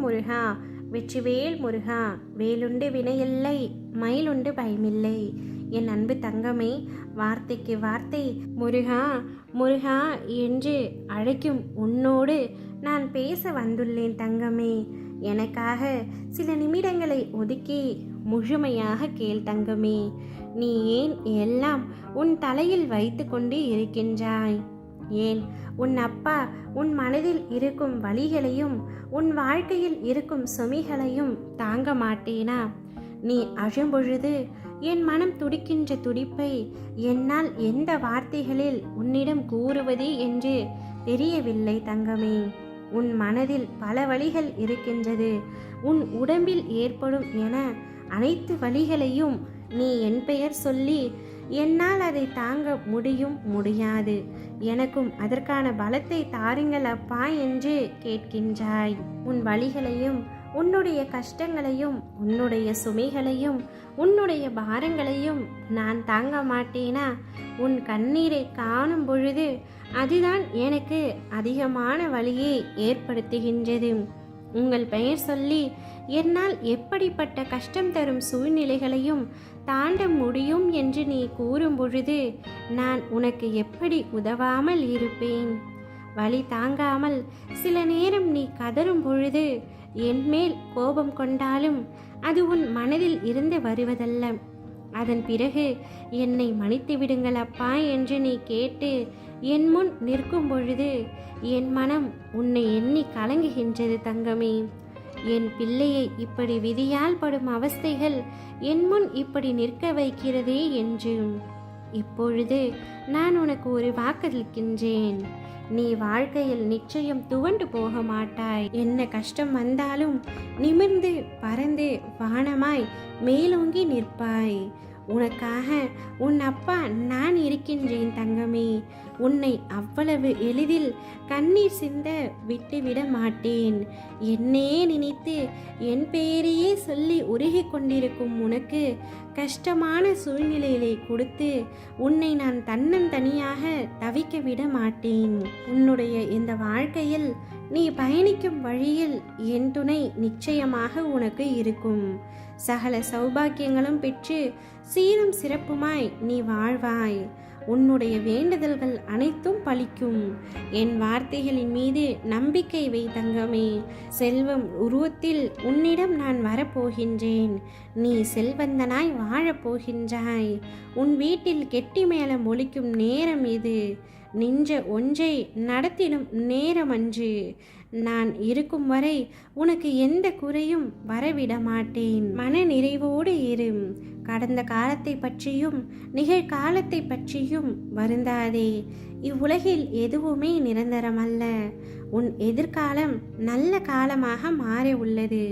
முருகா, வெற்றிவேல் முருகா, வேலுண்டு வினையில்லை, மயிலுண்டு பயமில்லை. என் அன்பு தங்கமே, வார்த்தைக்கு வார்த்தை முருகா முருகா என்று அழைக்கும் உன்னோடு நான் பேச வந்துள்ளேன் தங்கமே. எனக்காக சில நிமிடங்களை ஒதுக்கி முழுமையாக கேள் தங்கமே. நீ ஏன் எல்லாம் உன் தலையில் வைத்து கொண்டு இருக்கின்றாய்? ஏன் உன் அப்பா உன் மனதில் இருக்கும் வலிகளையும் உன் வாழ்க்கையில் இருக்கும் சுமைகளையும் தாங்க மாட்டேனா? நீ அழும்பொழுது என் மனம் துடிக்கின்ற துடிப்பை என்னால் எந்த வார்த்தைகளில் உன்னிடம் கூறுவது என்று தெரியவில்லை தங்கமே. உன் மனதில் பல வலிகள் இருக்கின்றது. உன் உடம்பில் ஏற்படும் என அனைத்து வலிகளையும் நீ என் பெயர் சொல்லி என்னால் அதை தாங்க முடியாது, எனக்கும் அதற்கான பலத்தை தாருங்கள் அப்பா என்று கேட்கின்றாய். உன் வலிகளையும் உன்னுடைய கஷ்டங்களையும் உன்னுடைய சுமைகளையும் உன்னுடைய பாரங்களையும் நான் தாங்க மாட்டேனா? உன் கண்ணீரை காணும் பொழுது அதுதான் எனக்கு அதிகமான வலியை ஏற்படுத்துகின்றது. உங்கள் பெயர் சொல்லி என்னால் எப்படிப்பட்ட கஷ்டம் தரும் சூழ்நிலைகளையும் தாண்ட முடியும் என்று நீ கூறும் பொழுது நான் உனக்கு எப்படி உதவாமல் இருப்பேன்? வலி தாங்காமல் சில நேரம் நீ கதறும் பொழுது என்மேல் கோபம் கொண்டாலும் அது உன் மனதில் இருந்து வருவதல்ல. அதன் பிறகு என்னை மன்னித்து விடுங்கள் அப்பா என்று நீ கேட்டு என் முன் நிற்கும் பொழுது என் மனம் உன்னை எண்ணி கலங்குகின்றது தங்கமே. என் பிள்ளையை இப்படி விதியால் படும் அவஸ்தைகள் என் முன் இப்படி நிற்க வைக்கிறதே என்று. இப்பொழுது நான் உனக்கு ஒரு வாக்களிக்கின்றேன். நீ வாழ்க்கையில் நிச்சயம் துவண்டு போக மாட்டாய். என்ன கஷ்டம் வந்தாலும் நிமிர்ந்து பறந்து வானமாய் மேலோங்கி நிற்பாய். உனக்காக உன் அப்பா நான் இருக்கின்றேன் தங்கமே. உன்னை அவ்வளவு எளிதில் கண்ணீர் சிந்த விட்டுவிட மாட்டேன். என்னே நினைத்து என் பெயரையே சொல்லி உருகி கொண்டிருக்கும் உனக்கு கஷ்டமான சூழ்நிலைகளை கொடுத்து உன்னை நான் தன்னந்தனியாக தவிக்க விட மாட்டேன். உன்னுடைய இந்த வாழ்க்கையில் நீ பயணிக்கும் வழியில் என் துணை நிச்சயமாக உனக்கு இருக்கும். சகல சௌபாக்கியங்களும் பெற்று சீரும் சிறப்புமாய் நீ வாழ்வாய். உன்னுடைய வேண்டுதல்கள் அனைத்தும் பலிக்கும். என் வார்த்தைகளின் மீது நம்பிக்கை வை தங்கமே. செல்வம் உருவத்தில் உன்னிடம் நான் வரப்போகின்றேன். நீ செல்வந்தனாய் வாழப்போகின்றாய். உன் வீட்டில் கெட்டி மேளம் ஒலிக்கும் நேரம் இது. நின்ற ஒன்றை நடத்திடும் நேரமன்று. நான் இருக்கும் வரை உனக்கு எந்த குறையும் வரவிட மாட்டேன். மன நிறைவோடு இரு. கடந்த காலத்தை பற்றியும் நிகழ்காலத்தை பற்றியும் வருந்தாதே. இவ்வுலகில் எதுவுமே நிரந்தரமல்ல. உன் எதிர்காலம் நல்ல காலமாக மாற உள்ளது.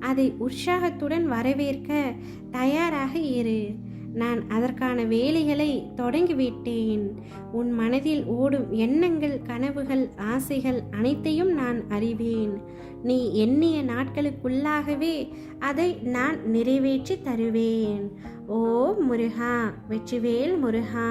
அதை உற்சாகத்துடன் வரவேற்க தயாராக இரு. நான் அதற்கான வேலைகளை தொடங்கிவிட்டேன். உன் மனதில் ஓடும் எண்ணங்கள், கனவுகள், ஆசைகள் அனைத்தையும் நான் அறிவேன். நீ எண்ணிய நாட்களுக்குள்ளாகவே அதை நான் நிறைவேற்றி தருவேன். ஓ முருகா, வெற்றிவேல் முருகா.